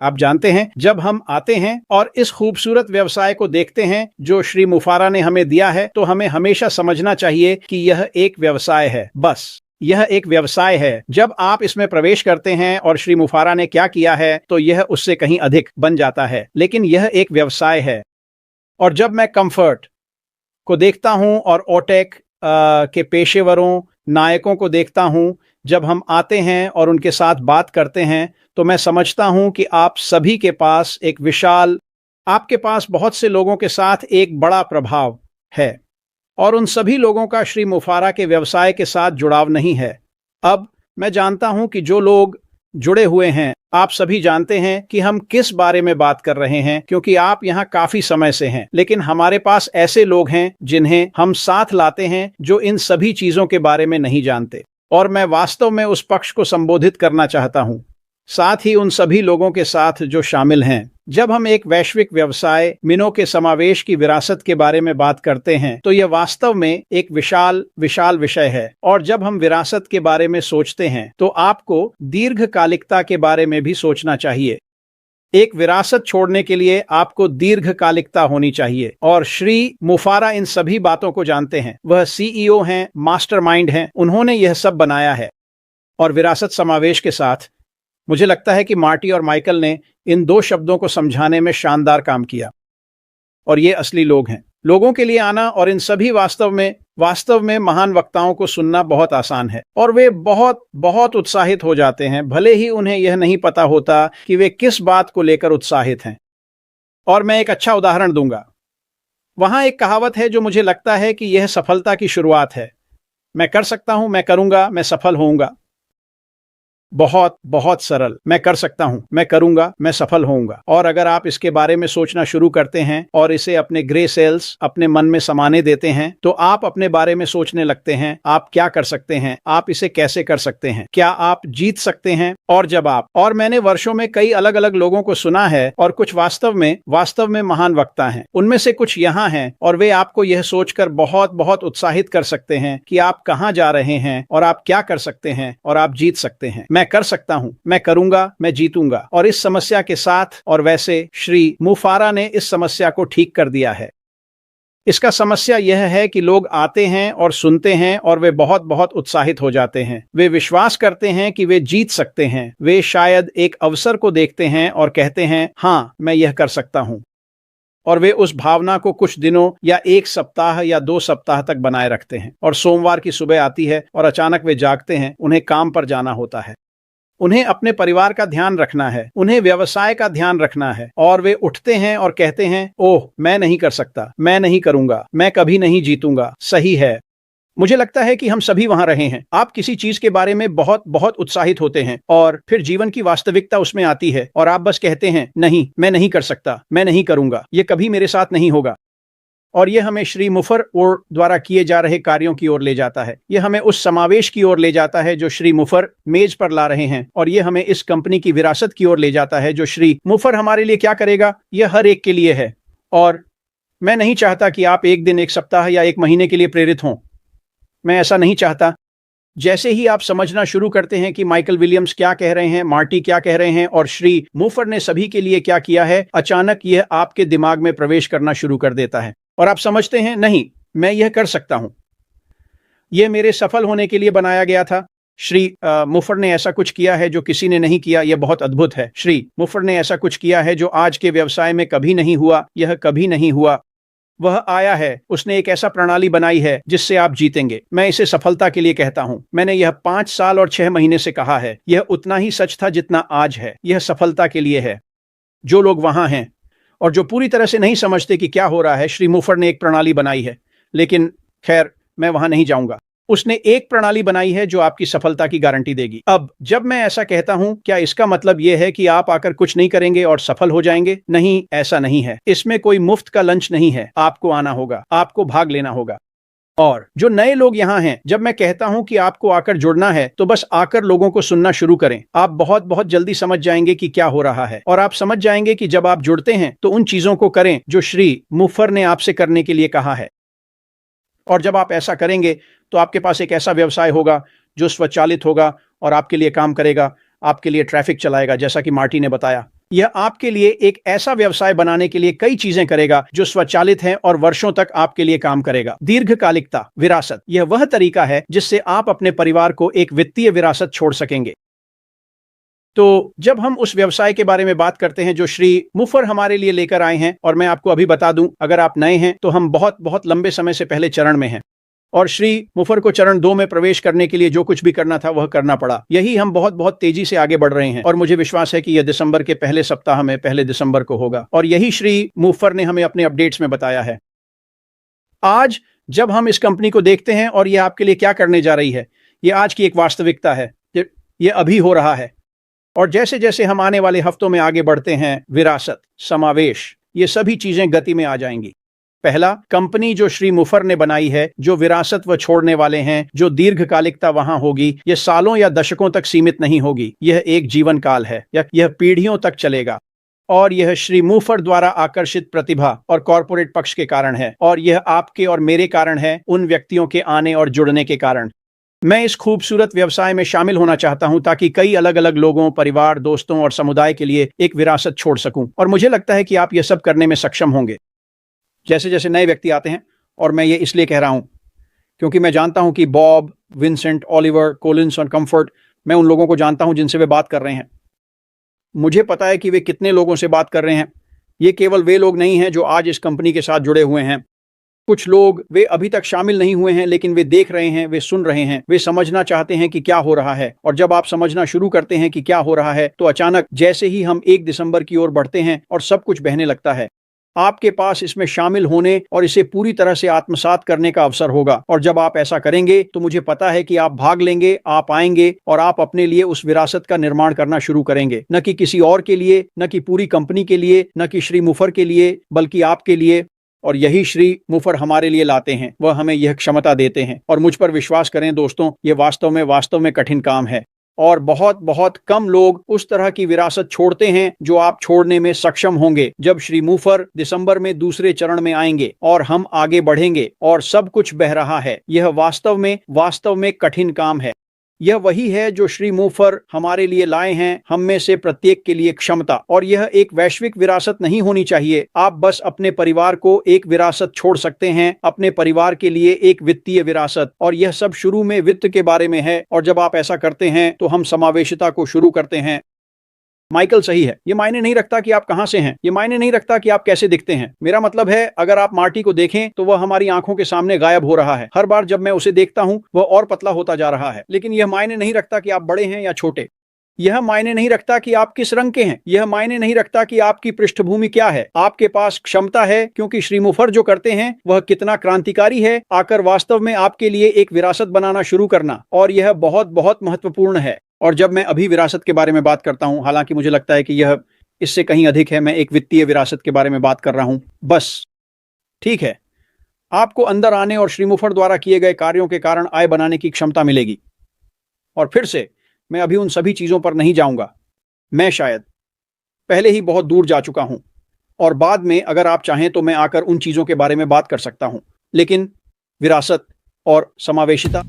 आप जानते हैं, जब हम आते हैं और इस खूबसूरत व्यवसाय को देखते हैं जो श्री मुफारा ने हमें दिया है, तो हमें हमेशा समझना चाहिए कि यह एक व्यवसाय है। बस यह एक व्यवसाय है। जब आप इसमें प्रवेश करते हैं और श्री मुफारा ने क्या किया है, तो यह उससे कहीं अधिक बन जाता है, लेकिन यह एक व्यवसाय है। और जब मैं कंफर्ट को देखता हूं और ओटेक के पेशेवरों, नायकों को देखता हूं, जब हम आते हैं और उनके साथ बात करते हैं, तो मैं समझता हूं कि आप सभी के पास एक विशाल, आपके पास बहुत से लोगों के साथ एक बड़ा प्रभाव है और उन सभी लोगों का श्री मुफारा के व्यवसाय के साथ जुड़ाव नहीं है। अब मैं जानता हूं कि जो लोग जुड़े हुए हैं, आप सभी जानते हैं कि हम किस बारे में बात कर रहे हैं, क्योंकि आप यहाँ काफी समय से हैं। लेकिन हमारे पास ऐसे लोग हैं जिन्हें हम साथ लाते हैं जो इन सभी चीजों के बारे में नहीं जानते, और मैं वास्तव में उस पक्ष को संबोधित करना चाहता हूं, साथ ही उन सभी लोगों के साथ जो शामिल हैं। जब हम एक वैश्विक व्यवसाय मिनों के समावेश की विरासत के बारे में बात करते हैं, तो यह वास्तव में एक विशाल विशाल विषय है। और जब हम विरासत के बारे में सोचते हैं, तो आपको दीर्घकालिकता के बारे में भी सोचना चाहिए। एक विरासत छोड़ने के लिए आपको दीर्घकालिकता होनी चाहिए, और श्री मुफारा इन सभी बातों को जानते हैं। वह सीईओ हैं, मास्टरमाइंड हैं, उन्होंने यह सब बनाया है। और विरासत समावेश के साथ मुझे लगता है कि मार्टी और माइकल ने इन दो शब्दों को समझाने में शानदार काम किया। और ये असली लोग हैं। लोगों के लिए आना और इन सभी वास्तव में महान वक्ताओं को सुनना बहुत आसान है, और वे बहुत बहुत उत्साहित हो जाते हैं, भले ही उन्हें यह नहीं पता होता कि वे किस बात को लेकर उत्साहित हैं। और मैं एक अच्छा उदाहरण दूंगा। वहां एक कहावत है जो मुझे लगता है कि यह सफलता की शुरुआत है। मैं कर सकता हूं, मैं करूंगा, मैं सफल होऊंगा। बहुत बहुत सरल। मैं कर सकता हूं, मैं करूंगा, मैं सफल होऊंगा। और अगर आप इसके बारे में सोचना शुरू करते हैं और इसे अपने ग्रे सेल्स अपने मन में समाने देते हैं, तो आप अपने बारे में सोचने लगते हैं, आप क्या कर सकते हैं, आप इसे कैसे कर सकते हैं, क्या आप जीत सकते हैं। और जब आप, और मैंने वर्षों में कई अलग अलग लोगों को सुना है, और कुछ वास्तव में महान वक्ता हैं, उनमें से कुछ यहाँ हैं, और वे आपको यह सोचकर बहुत बहुत उत्साहित कर सकते हैं कि आप कहाँ जा रहे हैं और आप क्या कर सकते हैं और आप जीत सकते हैं। मैं कर सकता हूं, मैं करूंगा, मैं जीतूंगा। और इस समस्या के साथ, और वैसे श्री मुफारा ने इस समस्या को ठीक कर दिया है। इसका समस्या यह है कि लोग आते हैं और सुनते हैं और वे बहुत बहुत उत्साहित हो जाते हैं। वे विश्वास करते हैं कि वे जीत सकते हैं। वे शायद एक अवसर को देखते हैं और कहते हैं, हाँ, मैं यह कर सकता हूं। और वे उस भावना को कुछ दिनों या एक सप्ताह या 2 सप्ताह तक बनाए रखते हैं। और सोमवार की सुबह आती है और अचानक वे जागते हैं, उन्हें काम पर जाना होता है, उन्हें अपने परिवार का ध्यान रखना है, उन्हें व्यवसाय का ध्यान रखना है, और वे उठते हैं और कहते हैं, ओह, मैं नहीं कर सकता, मैं नहीं करूंगा, मैं कभी नहीं जीतूंगा। सही है। मुझे लगता है कि हम सभी वहां रहे हैं। आप किसी चीज के बारे में बहुत बहुत उत्साहित होते हैं, और फिर जीवन की वास्तविकता उसमें आती है और आप बस कहते हैं, नहीं, मैं नहीं कर सकता, मैं नहीं करूंगा, ये कभी मेरे साथ नहीं होगा। और यह हमें श्री मुफर द्वारा किए जा रहे कार्यों की ओर ले जाता है। यह हमें उस समावेश की ओर ले जाता है जो श्री मुफर मेज पर ला रहे हैं, और यह हमें इस कंपनी की विरासत की ओर ले जाता है जो श्री मुफर हमारे लिए क्या करेगा, यह हर एक के लिए है। और मैं नहीं चाहता कि आप एक दिन, एक सप्ताह या एक महीने के लिए प्रेरित हों। मैं ऐसा नहीं चाहता। जैसे ही आप समझना शुरू करते हैं कि माइकल विलियम्स क्या कह रहे हैं, मार्टी क्या कह रहे हैं, और श्री मुफर ने सभी के लिए क्या किया है, अचानक यह आपके दिमाग में प्रवेश करना शुरू कर देता है, और आप समझते हैं, नहीं, मैं यह कर सकता हूं, यह मेरे सफल होने के लिए बनाया गया था। श्री मुफर ने ऐसा कुछ किया है जो किसी ने नहीं किया, यह बहुत अद्भुत है। श्री मुफर ने ऐसा कुछ किया है जो आज के व्यवसाय में कभी नहीं हुआ, यह कभी नहीं हुआ। वह आया है, उसने एक ऐसा प्रणाली बनाई है जिससे आप जीतेंगे। मैं इसे सफलता के लिए कहता हूं। मैंने यह 5 साल और 6 महीने से कहा है। यह उतना ही सच था जितना आज है। यह सफलता के लिए है। जो लोग वहां हैं और जो पूरी तरह से नहीं समझते कि क्या हो रहा है, श्री मुफर ने एक प्रणाली बनाई है, लेकिन खैर, मैं वहां नहीं जाऊंगा। उसने एक प्रणाली बनाई है जो आपकी सफलता की गारंटी देगी। अब जब मैं ऐसा कहता हूं, क्या इसका मतलब यह है कि आप आकर कुछ नहीं करेंगे और सफल हो जाएंगे? नहीं, ऐसा नहीं है। इसमें कोई मुफ्त का लंच नहीं है। आपको आना होगा, आपको भाग लेना होगा। और जो नए लोग यहाँ हैं, जब मैं कहता हूं कि आपको आकर जुड़ना है, तो बस आकर लोगों को सुनना शुरू करें। आप बहुत बहुत जल्दी समझ जाएंगे कि क्या हो रहा है, और आप समझ जाएंगे कि जब आप जुड़ते हैं तो उन चीजों को करें जो श्री मुफर ने आपसे करने के लिए कहा है। और जब आप ऐसा करेंगे तो आपके पास एक ऐसा व्यवसाय होगा जो स्वचालित होगा और आपके लिए काम करेगा, आपके लिए ट्रैफिक चलाएगा, जैसा कि मार्टी ने बताया। यह आपके लिए एक ऐसा व्यवसाय बनाने के लिए कई चीजें करेगा जो स्वचालित है और वर्षों तक आपके लिए काम करेगा। दीर्घकालिकता, विरासत, यह वह तरीका है जिससे आप अपने परिवार को एक वित्तीय विरासत छोड़ सकेंगे। तो जब हम उस व्यवसाय के बारे में बात करते हैं जो श्री मुफर हमारे लिए लेकर आए हैं, और मैं आपको अभी बता दूं, अगर आप नए हैं तो हम बहुत बहुत लंबे समय से पहले चरण में हैं, और श्री मुफर को चरण 2 में प्रवेश करने के लिए जो कुछ भी करना था वह करना पड़ा। यही हम बहुत बहुत तेजी से आगे बढ़ रहे हैं, और मुझे विश्वास है कि यह दिसंबर के पहले सप्ताह में, पहले दिसंबर को होगा, और यही श्री मुफर ने हमें अपने अपडेट्स में बताया है। आज जब हम इस कंपनी को देखते हैं और यह आपके लिए क्या करने जा रही है, यह आज की एक वास्तविकता है, यह अभी हो रहा है। और जैसे जैसे हम आने वाले हफ्तों में आगे बढ़ते हैं, विरासत, समावेश, ये सभी चीजें गति में आ जाएंगी। पहला, कंपनी जो श्री मुफर ने बनाई है, जो विरासत वह छोड़ने वाले हैं, जो दीर्घकालिकता वहां होगी, यह सालों या दशकों तक सीमित नहीं होगी। यह एक जीवन काल है, यह पीढ़ियों तक चलेगा, और यह श्री मुफर द्वारा आकर्षित प्रतिभा और कॉरपोरेट पक्ष के कारण है, और यह आपके और मेरे कारण है, उन व्यक्तियों के आने और जुड़ने के कारण। मैं इस खूबसूरत व्यवसाय में शामिल होना चाहता हूं ताकि कई अलग अलग लोगों, परिवार, दोस्तों और समुदाय के लिए एक विरासत छोड़ सकूं, और मुझे लगता है कि आप यह सब करने में सक्षम होंगे। जैसे जैसे नए व्यक्ति आते हैं, और मैं ये इसलिए कह रहा हूं क्योंकि मैं जानता हूं कि बॉब, विंसेंट, ओलिवर, कोलिंस और कंफर्ट, मैं उन लोगों को जानता हूं जिनसे वे बात कर रहे हैं। मुझे पता है कि वे कितने लोगों से बात कर रहे हैं। ये केवल वे लोग नहीं हैं जो आज इस कंपनी के साथ जुड़े हुए हैं। कुछ लोग, वे अभी तक शामिल नहीं हुए हैं, लेकिन वे देख रहे हैं, वे सुन रहे हैं, वे समझना चाहते हैं कि क्या हो रहा है। और जब आप समझना शुरू करते हैं कि क्या हो रहा है, तो अचानक जैसे ही हम 1 दिसंबर की ओर बढ़ते हैं और सब कुछ बहने लगता है, आपके पास इसमें शामिल होने और इसे पूरी तरह से आत्मसात करने का अवसर होगा। और जब आप ऐसा करेंगे तो मुझे पता है कि आप भाग लेंगे, आप आएंगे, और आप अपने लिए उस विरासत का निर्माण करना शुरू करेंगे, न कि किसी और के लिए, न कि पूरी कंपनी के लिए, न कि श्री मुफर के लिए, बल्कि आपके लिए। और यही श्री मुफर हमारे लिए लाते हैं, वह हमें यह क्षमता देते हैं। और मुझ पर विश्वास करें दोस्तों, यह वास्तव में कठिन काम है, और बहुत बहुत कम लोग उस तरह की विरासत छोड़ते हैं जो आप छोड़ने में सक्षम होंगे जब श्री मुफर दिसंबर में दूसरे चरण में आएंगे और हम आगे बढ़ेंगे और सब कुछ बह रहा है। यह वास्तव में कठिन काम है। यह वही है जो श्री मुफर हमारे लिए लाए हैं, हम में से प्रत्येक के लिए क्षमता। और यह एक वैश्विक विरासत नहीं होनी चाहिए। आप बस अपने परिवार को एक विरासत छोड़ सकते हैं, अपने परिवार के लिए एक वित्तीय विरासत। और यह सब शुरू में वित्त के बारे में है, और जब आप ऐसा करते हैं तो हम समावेशिता को शुरू करते हैं। माइकल सही है, ये मायने नहीं रखता कि आप कहां से हैं, ये मायने नहीं रखता कि आप कैसे दिखते हैं। मेरा मतलब है, अगर आप मार्टी को देखें तो वह हमारी आंखों के सामने गायब हो रहा है। हर बार जब मैं उसे देखता हूं वह और पतला होता जा रहा है। लेकिन यह मायने नहीं रखता कि आप बड़े हैं या छोटे। यह मायने नहीं रखता कि आप किस रंग के हैं। यह मायने नहीं रखता कि आपकी पृष्ठभूमि क्या है। आपके पास क्षमता है, क्योंकि श्री मुफर जो करते हैं वह कितना क्रांतिकारी है, आकर वास्तव में आपके लिए एक विरासत बनाना शुरू करना। और यह बहुत बहुत महत्वपूर्ण है। और जब मैं अभी विरासत के बारे में बात करता हूं, हालांकि मुझे लगता है कि यह इससे कहीं अधिक है, मैं एक वित्तीय विरासत के बारे में बात कर रहा हूं। बस ठीक है, आपको अंदर आने और श्री मुफर द्वारा किए गए कार्यों के कारण आय बनाने की क्षमता मिलेगी। और फिर से मैं अभी उन सभी चीजों पर नहीं जाऊंगा। मैं शायद पहले ही बहुत दूर जा चुका हूं, और बाद में अगर आप चाहें तो मैं आकर उन चीजों के बारे में बात कर सकता हूं। लेकिन विरासत और समावेशिता